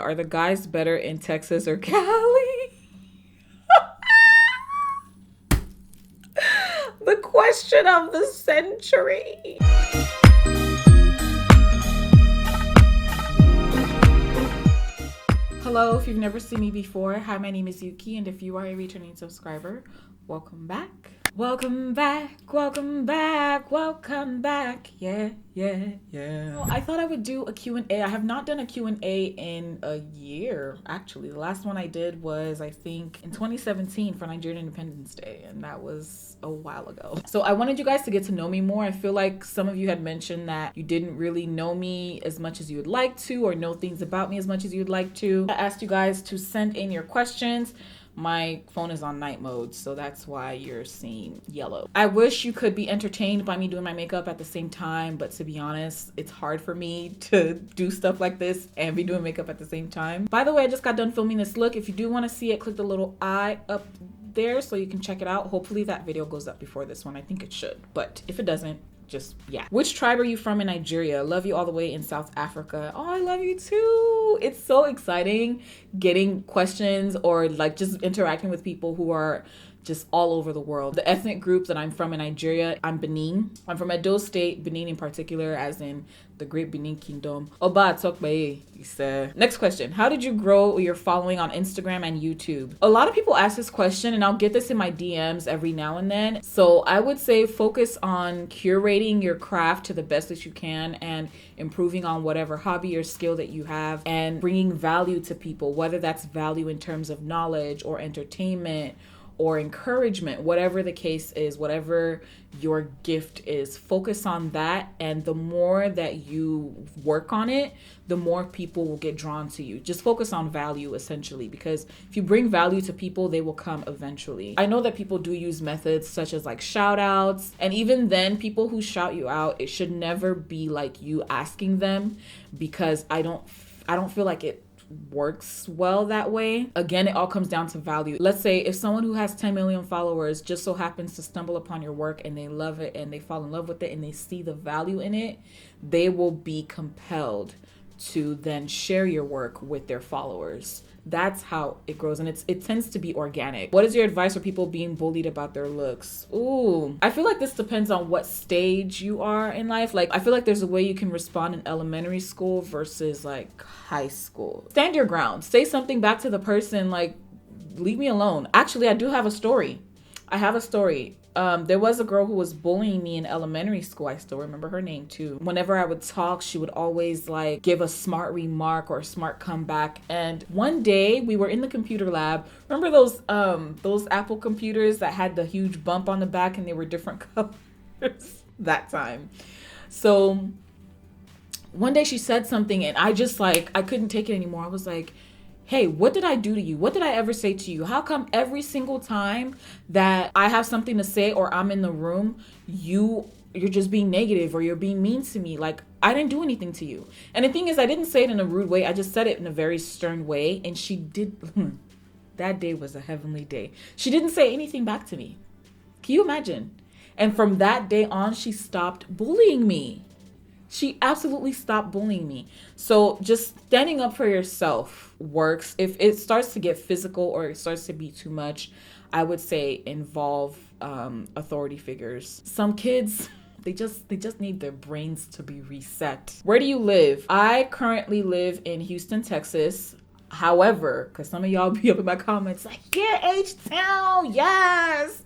Are the guys better in Texas or Cali? The question of the century. Hello, if you've never seen me before, hi, my name is Youkeyy, and if you are a returning subscriber, welcome back. Welcome back, welcome back, welcome back. Yeah. Well, I thought I would do a Q&A. I have not done a Q&A in a year, actually. The last one I did was, I think, in 2017 for Nigerian Independence Day, and that was a while ago. So I wanted you guys to get to know me more. I feel like some of you had mentioned that you didn't really know me as much as you would like to, or know things about me as much as you would like to. I asked you guys to send in your questions. My phone is on night mode, so that's why you're seeing yellow. I wish you could be entertained by me doing my makeup at the same time, but to be honest, it's hard for me to do stuff like this and be doing makeup at the same time. By the way, I just got done filming this look. If you do want to see it, click the little eye up there so you can check it out. Hopefully that video goes up before this one. I think it should, but if it doesn't, just yeah. Which tribe are you from in Nigeria? Love you all the way in South Africa. Oh, I love you too. It's so exciting getting questions or like just interacting with people who are just all over the world. The ethnic group that I'm from in Nigeria, I'm Benin. I'm from Edo State, Benin in particular, as in the Great Benin Kingdom. Oba Tokbaye, he said. Next question. How did you grow your following on Instagram and YouTube? A lot of people ask this question, and I'll get this in my DMs every now and then. So I would say focus on curating your craft to the best that you can and improving on whatever hobby or skill that you have and bringing value to people, whether that's value in terms of knowledge or entertainment or encouragement, whatever the case is, whatever your gift is, focus on that. And the more that you work on it, the more people will get drawn to you. Just focus on value, essentially, because if you bring value to people, they will come eventually. I know that people do use methods such as like shout outs, and even then, people who shout you out, it should never be like you asking them, because I don't feel like it works well that way. Again, it all comes down to value. Let's say if someone who has 10 million followers just so happens to stumble upon your work and they love it and they fall in love with it and they see the value in it, they will be compelled to then share your work with their followers. That's how it grows, and it tends to be organic. What is your advice for people being bullied about their looks? Ooh, I feel like this depends on what stage you are in life. Like, I feel like there's a way you can respond in elementary school versus like high school. Stand your ground. Say something back to the person, like, leave me alone. Actually, I do have a story. I have a story. There was a girl who was bullying me in elementary school. I still remember her name too. Whenever I would talk, she would always like give a smart remark or a smart comeback. And one day we were in the computer lab. Remember those Apple computers that had the huge bump on the back and they were different colors that time. So one day she said something and I just like, I couldn't take it anymore. I was like, hey, what did I do to you? What did I ever say to you? How come every single time that I have something to say or I'm in the room, you're just being negative or you're being mean to me? Like, I didn't do anything to you. And the thing is, I didn't say it in a rude way. I just said it in a very stern way. And she did. That day was a heavenly day. She didn't say anything back to me. Can you imagine? And from that day on, she stopped bullying me. She absolutely stopped bullying me. So just standing up for yourself works. If it starts to get physical or it starts to be too much, I would say involve authority figures. Some kids, they just need their brains to be reset. Where do you live? I currently live in Houston, Texas. However, because some of y'all be up in my comments like, yeah, H-Town, yes.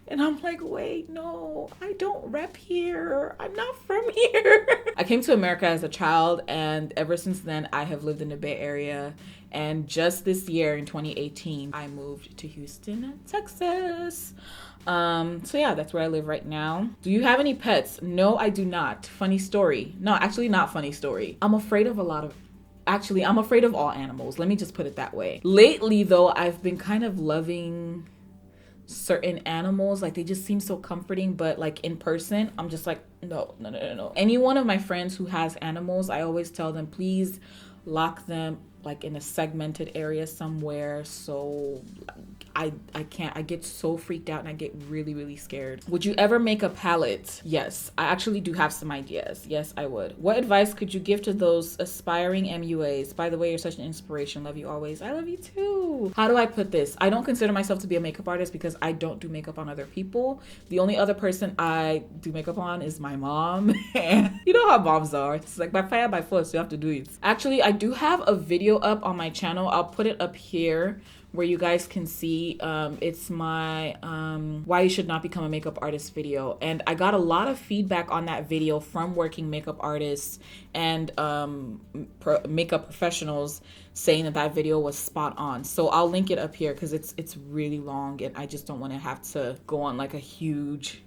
And I'm like, wait, no, I don't rep here. I'm not from here. I came to America as a child, and ever since then, I have lived in the Bay Area. And just this year, in 2018, I moved to Houston, Texas. So yeah, that's where I live right now. Do you have any pets? No, I do not. Funny story. No, actually not funny story. I'm afraid of I'm afraid of all animals. Let me just put it that way. Lately, though, I've been kind of loving certain animals. Like, they just seem so comforting, but like in person, I'm just like, no. Any one of my friends who has animals, I always tell them, please lock them like in a segmented area somewhere so I can't. I get so freaked out and I get really, really scared. Would you ever make a palette? Yes, I actually do have some ideas. Yes, I would. What advice could you give to those aspiring MUAs? By the way, you're such an inspiration. Love you always. I love you too. How do I put this? I don't consider myself to be a makeup artist because I don't do makeup on other people. The only other person I do makeup on is my mom. And you know how moms are. It's like by fire, by force, you have to do it. Actually, I do have a video up on my channel. I'll put it up here where you guys can see. It's my why you should not become a makeup artist video, and I got a lot of feedback on that video from working makeup artists and makeup professionals saying that video was spot on. So I'll link it up here because it's really long and I just don't want to have to go on like a huge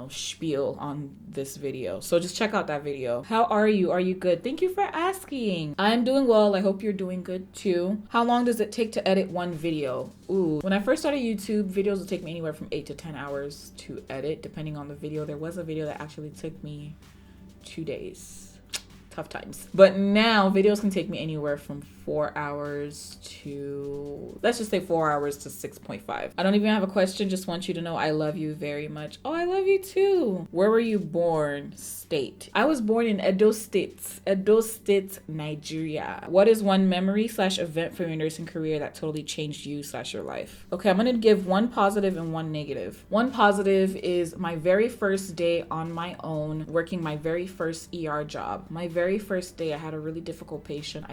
spiel on this video. So just check out that video. How are you? Are you good? Thank you for asking. I'm doing well. I hope you're doing good too. How long does it take to edit one video? Ooh, when I first started YouTube, videos would take me anywhere from 8 to 10 hours to edit, depending on the video. There was a video that actually took me 2 days. Tough times. But now videos can take me anywhere from 4 hours to, let's just say 4 hours to 6.5. I don't even have a question. Just want you to know I love you very much. Oh, I love you too. Where were you born? State. I was born in Edo State, Nigeria. What is one memory/event from your nursing career that totally changed you/your life? Okay, I'm gonna give one positive and one negative. One positive is my very first day on my own, working my very first ER job. My very first day, I had a really difficult patient.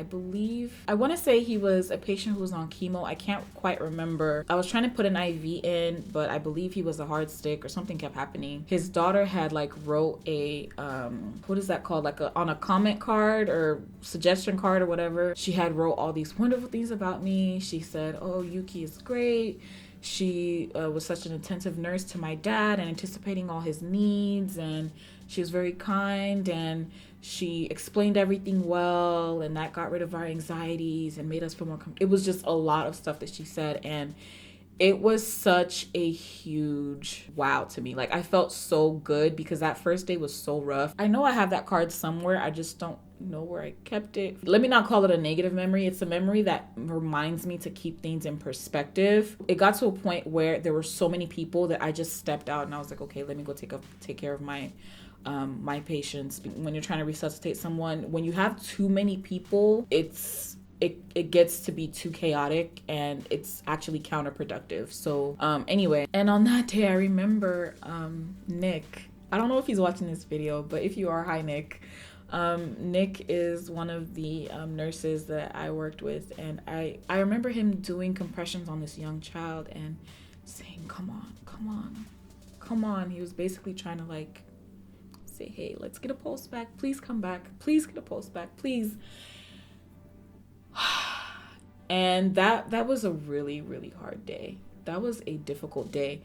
I want to say he was a patient who was on chemo. I can't quite remember. I was trying to put an IV in, but I believe he was a hard stick or something kept happening. His daughter had wrote a, what is that called? On a comment card or suggestion card or whatever. She had wrote all these wonderful things about me. She said, oh, Youkeyy is great. She was such an attentive nurse to my dad and anticipating all his needs, and she was very kind, and she explained everything well, and that got rid of our anxieties and made us feel more it was just a lot of stuff that she said, and it was such a huge wow to me. I felt so good because that first day was so rough. I know I have that card somewhere. I just don't know where I kept it. Let me not call it a negative memory. It's a memory that reminds me to keep things in perspective. It got to a point where there were so many people that I just stepped out and I was like, okay, let me go take care of my patients. When you're trying to resuscitate someone, when you have too many people, it gets to be too chaotic and it's actually counterproductive. So anyway, and on that day I remember Nick. I don't know if he's watching this video, but if you are, hi Nick. Nick is one of the nurses that I worked with, and I remember him doing compressions on this young child and saying, come on. He was basically trying to say, hey, let's get a pulse back. Please come back. Please get a pulse back. Please. And that was a really, really hard day. That was a difficult day.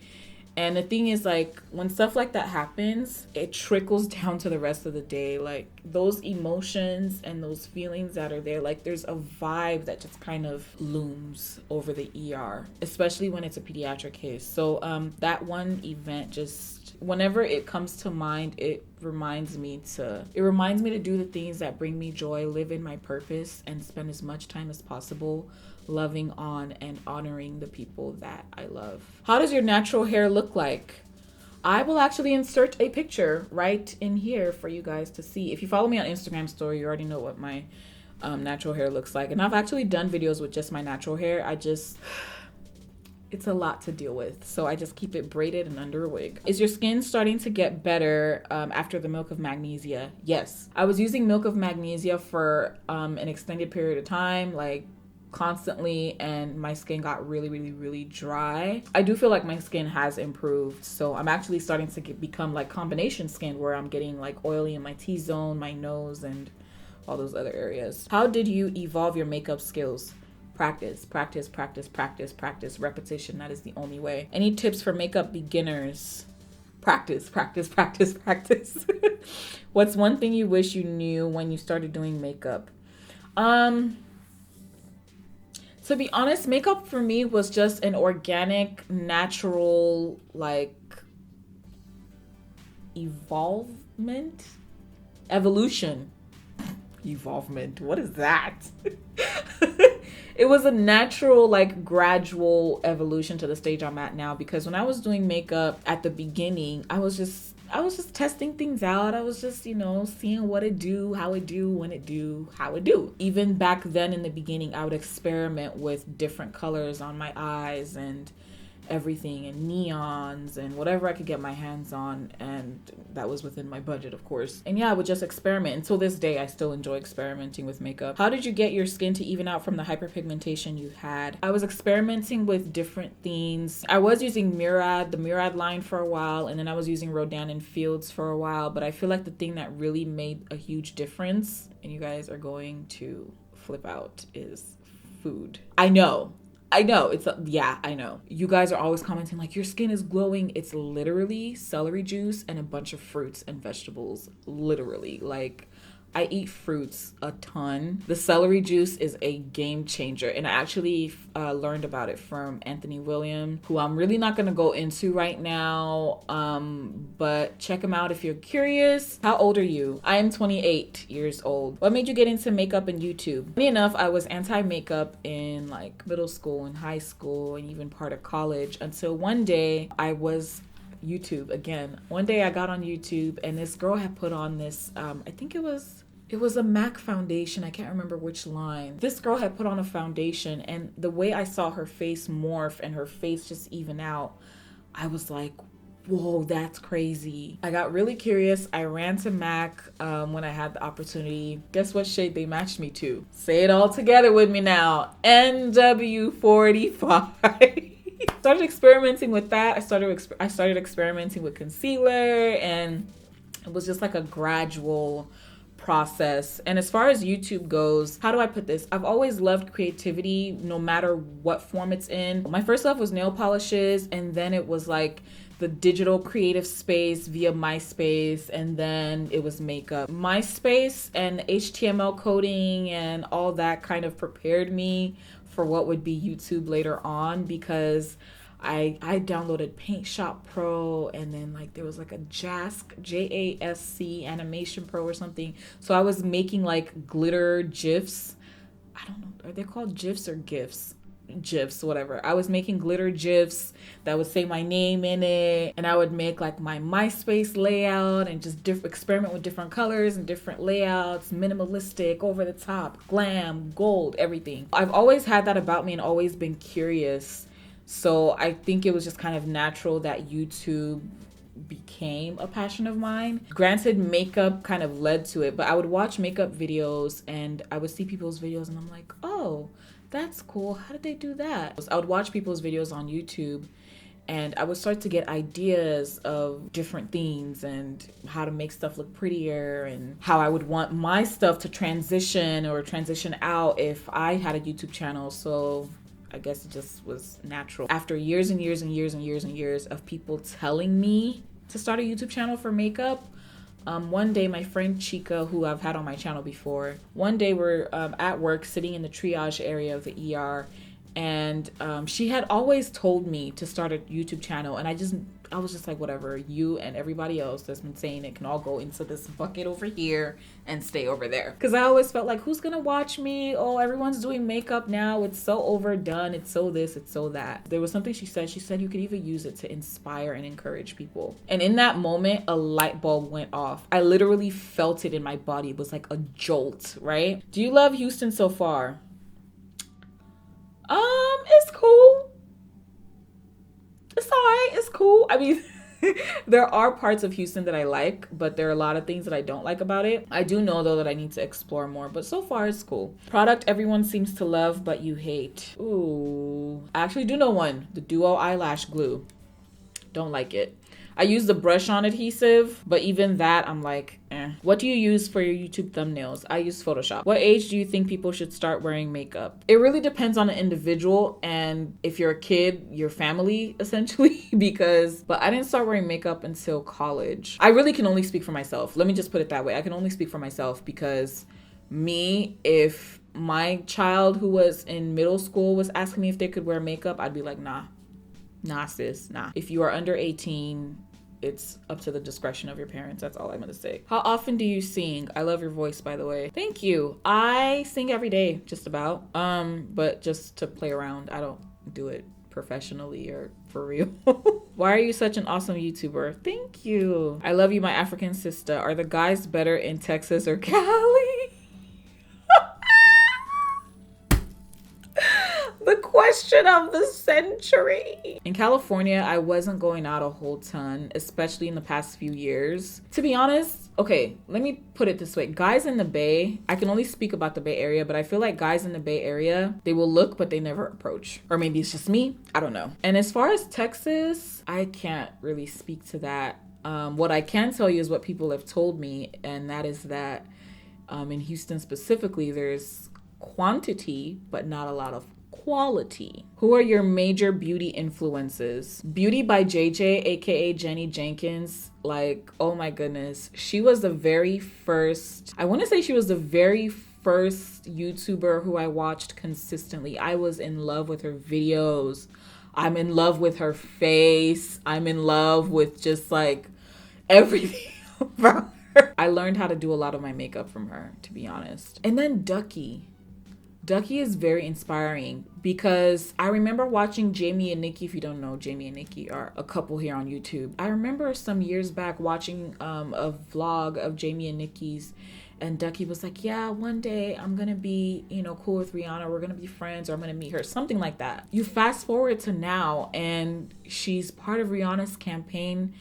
And the thing is, when stuff like that happens, it trickles down to the rest of the day. Those emotions and those feelings that are there, there's a vibe that just kind of looms over the ER, especially when it's a pediatric case. So that one event, just whenever it comes to mind, it reminds me to do the things that bring me joy, live in my purpose, and spend as much time as possible loving on and honoring the people that I love. How does your natural hair look like? I will actually insert a picture right in here for you guys to see. If you follow me on Instagram story, you already know what my natural hair looks like. And I've actually done videos with just my natural hair. It's a lot to deal with. So I just keep it braided and under a wig. Is your skin starting to get better after the milk of magnesia? Yes. I was using milk of magnesia for an extended period of time, constantly, and my skin got really, really, really dry. I do feel like my skin has improved. So I'm actually starting to become combination skin, where I'm getting oily in my T-zone, my nose, and all those other areas. How did you evolve your makeup skills? Practice, repetition. That is the only way. Any tips for makeup beginners? Practice. What's one thing you wish you knew when you started doing makeup? To be honest, makeup for me was just an organic, natural, evolution. Evolvement. What is that? it was a natural, like, gradual evolution to the stage I'm at now, because when I was doing makeup at the beginning, I was just testing things out. I was just, seeing what it do, how it do, when it do, how it do. Even back then in the beginning, I would experiment with different colors on my eyes and everything, and neons and whatever I could get my hands on, and that was within my budget, of course. And yeah, I would just experiment. Until this day, I still enjoy experimenting with makeup. How did you get your skin to even out from the hyperpigmentation you had? I was experimenting with different themes. I was using the Murad line for a while, and then I was using Rodan and Fields for a while, but I feel like the thing that really made a huge difference, and you guys are going to flip out, is food. I know. I know. You guys are always commenting like, your skin is glowing. It's literally celery juice and a bunch of fruits and vegetables. Literally. Like, I eat fruits a ton. The celery juice is a game changer. And I actually learned about it from Anthony William, who I'm really not going to go into right now. But check him out if you're curious. How old are you? I am 28 years old. What made you get into makeup and YouTube? Funny enough, I was anti-makeup in like middle school and high school and even part of college, until one day I was YouTube again. One day I got on YouTube and this girl had put on this, I think it was a MAC foundation. I can't remember which line. This girl had put on a foundation, and the way I saw her face morph and her face just even out, I was like, whoa, that's crazy. I got really curious. I ran to MAC when I had the opportunity. Guess what shade they matched me to? Say it all together with me now. NW45. Started experimenting with that. I started experimenting with concealer, and it was just like a gradual process. And as far as YouTube goes, how do I put this? I've always loved creativity, no matter what form it's in. My first love was nail polishes, and then it was like the digital creative space via MySpace, and then it was makeup. MySpace and HTML coding and all that kind of prepared me for what would be YouTube later on, because I downloaded Paint Shop Pro, and then like there was like a JASC Animation Pro or something. So I was making like glitter GIFs. I don't know, are they called GIFs or GIFs? GIFs, whatever. I was making glitter GIFs that would say my name in it, and I would make like my MySpace layout and just experiment with different colors and different layouts, minimalistic, over the top, glam, gold, everything. I've always had that about me and always been curious. So I think it was just kind of natural that YouTube became a passion of mine. Granted, makeup kind of led to it, but I would watch makeup videos and I would see people's videos and I'm like, oh, that's cool. How did they do that? I would watch people's videos on YouTube and I would start to get ideas of different themes and how to make stuff look prettier and how I would want my stuff to transition or transition out if I had a YouTube channel. So I guess it just was natural. After years and years and years and years and years of people telling me to start a YouTube channel for makeup, one day my friend Chica, who I've had on my channel before, one day we're at work sitting in the triage area of the ER, and she had always told me to start a YouTube channel, and I was just like, whatever, you and everybody else that's been saying it can all go into this bucket over here and stay over there. Because I always felt like, who's gonna watch me? Oh, everyone's doing makeup now. It's so overdone. It's so this, it's so that. There was something she said you could even use it to inspire and encourage people. And in that moment, a light bulb went off. I literally felt it in my body. It was like a jolt, right? Do you love Houston so far? It's cool. It's all right. It's cool. I mean, there are parts of Houston that I like, but there are a lot of things that I don't like about it. I do know, though, that I need to explore more, but so far it's cool. Product everyone seems to love, but you hate. Ooh. I actually do know one. The Duo Eyelash Glue. Don't like it. I use the brush-on adhesive, but even that, I'm like, eh. What do you use for your YouTube thumbnails? I use Photoshop. What age do you think people should start wearing makeup? It really depends on the individual, and if you're a kid, your family, essentially, but I didn't start wearing makeup until college. I really can only speak for myself. Let me just put it that way. I can only speak for myself because if my child who was in middle school was asking me if they could wear makeup, I'd be like, nah, sis, nah. If you are under 18, it's up to the discretion of your parents. That's all I'm gonna say. How often do you sing? I love your voice, by the way. Thank you. I sing every day, just about. But just to play around. I don't do it professionally or for real. Why are you such an awesome YouTuber? Thank you. I love you, my African sister. Are the guys better in Texas or Cali? The question of the century. In California, I wasn't going out a whole ton, especially in the past few years. To be honest, okay, let me put it this way. Guys in the Bay, I can only speak about the Bay Area, but I feel like guys in the Bay Area, they will look, but they never approach. Or maybe it's just me. I don't know. And as far as Texas, I can't really speak to that. What I can tell you is what people have told me, and that is that in Houston specifically, there's quantity, but not a lot of quality. Who are your major beauty influences? Beauty by JJ, aka Jenny Jenkins. Like, oh my goodness. She was the very first, I want to say she was the very first YouTuber who I watched consistently. I was in love with her videos. I'm in love with her face. I'm in love with just like everything about her. I learned how to do a lot of my makeup from her, to be honest. And then Youkeyy. Youkeyy is very inspiring because I remember watching Jamie and Nikki. If you don't know, Jamie and Nikki are a couple here on YouTube. I remember some years back watching a vlog of Jamie and Nikki's, and Youkeyy was like, yeah, one day I'm going to be, cool with Rihanna. We're going to be friends, or I'm going to meet her, something like that. You fast forward to now, and she's part of Rihanna's campaign.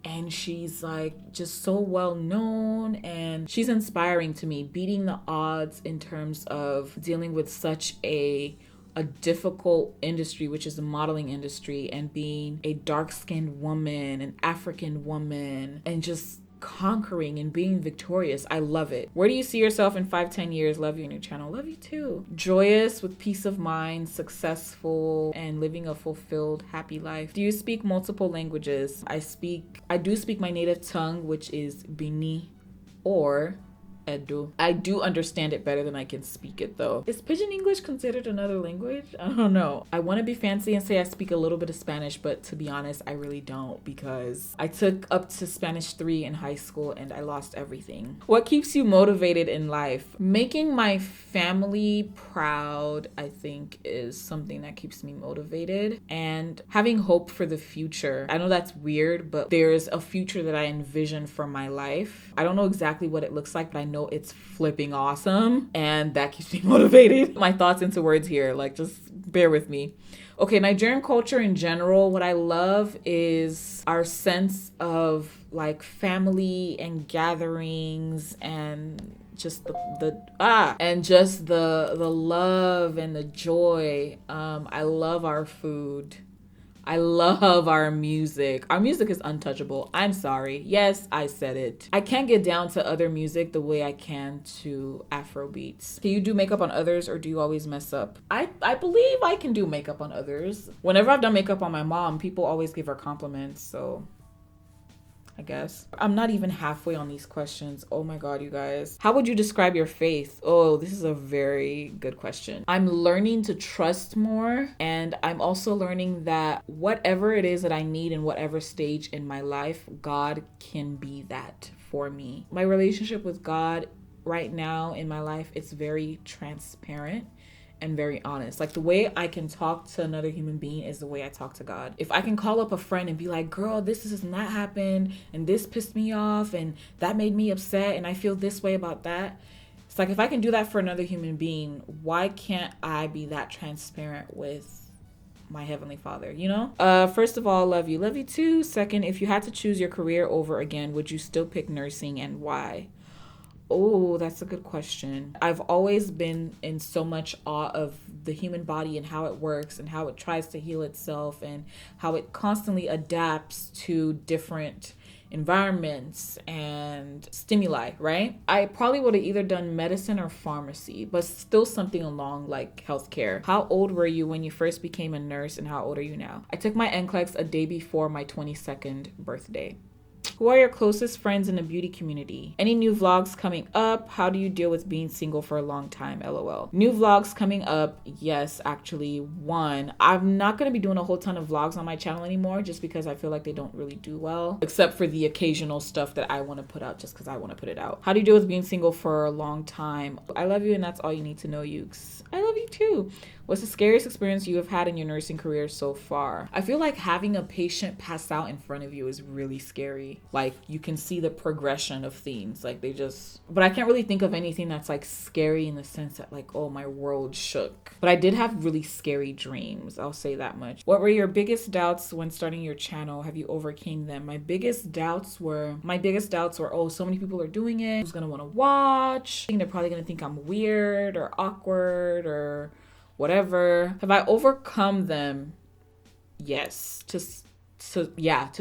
And she's like just so well known, and she's inspiring to me, beating the odds in terms of dealing with such a difficult industry, which is the modeling industry, and being a dark-skinned woman, an African woman, and just conquering and being victorious. I love it. Where do you see yourself in 5-10 years? Love your new channel. Love you too. Joyous, with peace of mind, successful, and living a fulfilled, happy life. Do you speak multiple languages? I do speak my native tongue, which is Bini or Edu. I do understand it better than I can speak it though. Is Pidgin English considered another language? I don't know. I want to be fancy and say I speak a little bit of Spanish, but to be honest, I really don't, because I took up to Spanish 3 in high school and I lost everything. What keeps you motivated in life? Making my family proud, I think, is something that keeps me motivated, and having hope for the future. I know that's weird, but there's a future that I envision for my life. I don't know exactly what it looks like, but I know it's flipping awesome, and that keeps me motivated. My thoughts into words here, like, just bear with me. Okay, Nigerian culture in general, what I love is our sense of like family and gatherings, and just the love and the joy. I love our food. I love our music. Our music is untouchable. I'm sorry. Yes, I said it. I can't get down to other music the way I can to Afro beats. Can you do makeup on others, or do you always mess up? I believe I can do makeup on others. Whenever I've done makeup on my mom, people always give her compliments, so I guess. I'm not even halfway on these questions. Oh my God, you guys. How would you describe your faith? Oh, this is a very good question. I'm learning to trust more, and I'm also learning that whatever it is that I need in whatever stage in my life, God can be that for me. My relationship with God right now in my life, it's very transparent and very honest. Like, the way I can talk to another human being is the way I talk to God. If I can call up a friend and be like, girl, this has not happened, and this pissed me off, and that made me upset, and I feel this way about that. It's like, if I can do that for another human being, why can't I be that transparent with my Heavenly Father, First of all, love you. Love you too. Second, if you had to choose your career over again, would you still pick nursing, and why? Oh, that's a good question. I've always been in so much awe of the human body and how it works and how it tries to heal itself and how it constantly adapts to different environments and stimuli, right? I probably would have either done medicine or pharmacy, but still something along like healthcare. How old were you when you first became a nurse, and how old are you now? I took my NCLEX a day before my 22nd birthday. Who are your closest friends in the beauty community? Any new vlogs coming up? How do you deal with being single for a long time? LOL. New vlogs coming up. Yes, actually. One, I'm not going to be doing a whole ton of vlogs on my channel anymore just because I feel like they don't really do well, except for the occasional stuff that I want to put out just because I want to put it out. How do you deal with being single for a long time? I love you and that's all you need to know, Youkeyy. I love you too. What's the scariest experience you have had in your nursing career so far? I feel like having a patient pass out in front of you is really scary. Like, you can see the progression of things. Like, but I can't really think of anything that's like scary in the sense that like, oh, my world shook. But I did have really scary dreams. I'll say that much. What were your biggest doubts when starting your channel? Have you overcame them? My biggest doubts were, oh, so many people are doing it. Who's gonna want to watch? They're probably gonna think I'm weird or awkward or whatever. Have I overcome them? Yes. To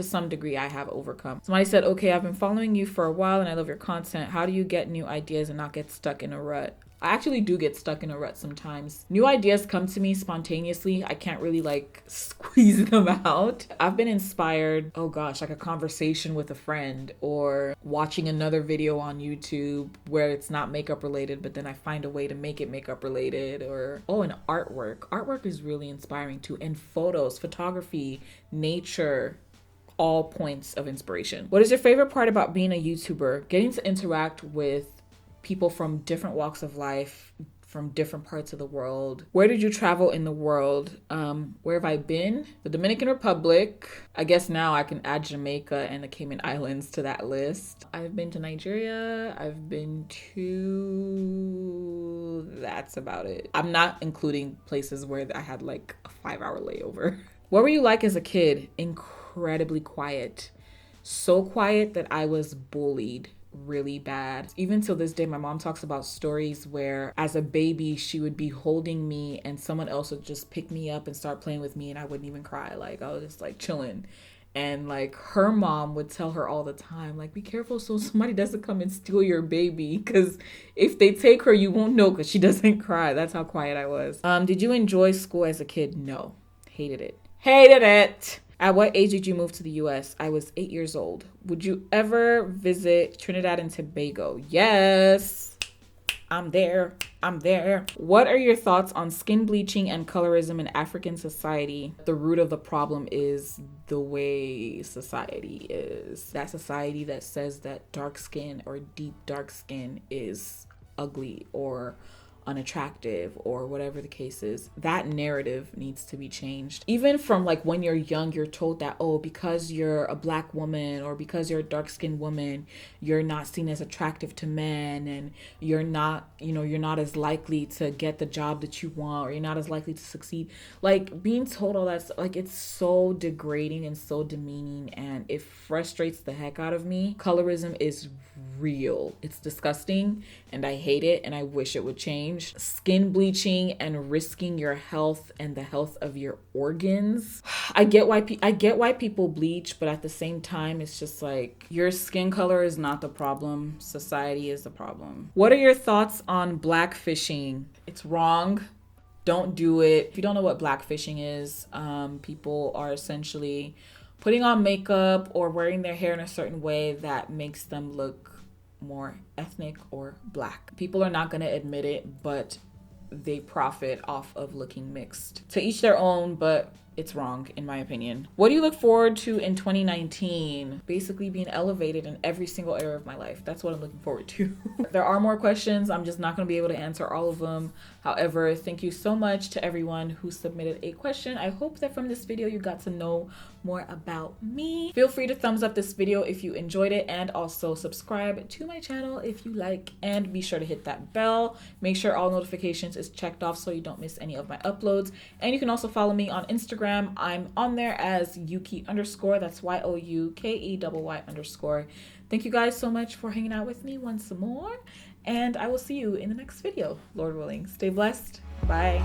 some degree I have overcome. Somebody said, okay, I've been following you for a while and I love your content. How do you get new ideas and not get stuck in a rut? I actually do get stuck in a rut sometimes. New ideas come to me spontaneously. I can't really like squeeze them out. I've been inspired, oh gosh, like a conversation with a friend or watching another video on YouTube where it's not makeup related, but then I find a way to make it makeup related, or, oh, and artwork. Artwork is really inspiring too. And photos, photography, nature, all points of inspiration. What is your favorite part about being a YouTuber? Getting to interact with people from different walks of life, from different parts of the world. Where did you travel in the world? Where have I been? The Dominican Republic. I guess now I can add Jamaica and the Cayman Islands to that list. I've been to Nigeria. I've been to... That's about it. I'm not including places where I had like a 5-hour layover. What were you like as a kid? Incredibly quiet. So quiet that I was bullied really bad. Even till this day, my mom talks about stories where as a baby she would be holding me and someone else would just pick me up and start playing with me and I wouldn't even cry. Like, I was just like chilling. And like her mom would tell her all the time, like, be careful so somebody doesn't come and steal your baby, because if they take her you won't know because she doesn't cry. That's how quiet I was. Did you enjoy school as a kid? No. Hated it. At what age did you move to the US? I was 8 years old. Would you ever visit Trinidad and Tobago? Yes. I'm there. What are your thoughts on skin bleaching and colorism in African society? The root of the problem is the way society is. That society that says that dark skin or deep dark skin is ugly or unattractive or whatever the case is. That narrative needs to be changed. Even from like when you're young, you're told that, oh, because you're a black woman or because you're a dark-skinned woman, you're not seen as attractive to men and you're not as likely to get the job that you want or you're not as likely to succeed. Like being told all that stuff, like it's so degrading and so demeaning and it frustrates the heck out of me. Colorism is real. It's disgusting and I hate it and I wish it would change. Skin bleaching and risking your health and the health of your organs. I get why people bleach, but at the same time it's just like your skin color is not the problem. Society is the problem. What are your thoughts on blackfishing? It's wrong. Don't do it. If you don't know what blackfishing is, people are essentially putting on makeup or wearing their hair in a certain way that makes them look more ethnic or black. People are not going to admit it, but they profit off of looking mixed. To each their own, but it's wrong in my opinion. What do you look forward to in 2019? Basically being elevated in every single area of my life. That's what I'm looking forward to. There are more questions. I'm just not going to be able to answer all of them. However, thank you so much to everyone who submitted a question. I hope that from this video you got to know more about me. Feel free to thumbs up this video if you enjoyed it and also subscribe to my channel if you like, and be sure to hit that bell. Make sure all notifications is checked off so you don't miss any of my uploads. And you can also follow me on Instagram. I'm on there as Youkeyy_. That's YOUKEYY_. Thank you guys so much for hanging out with me once more, and I will see you in the next video, Lord willing. Stay blessed. Bye.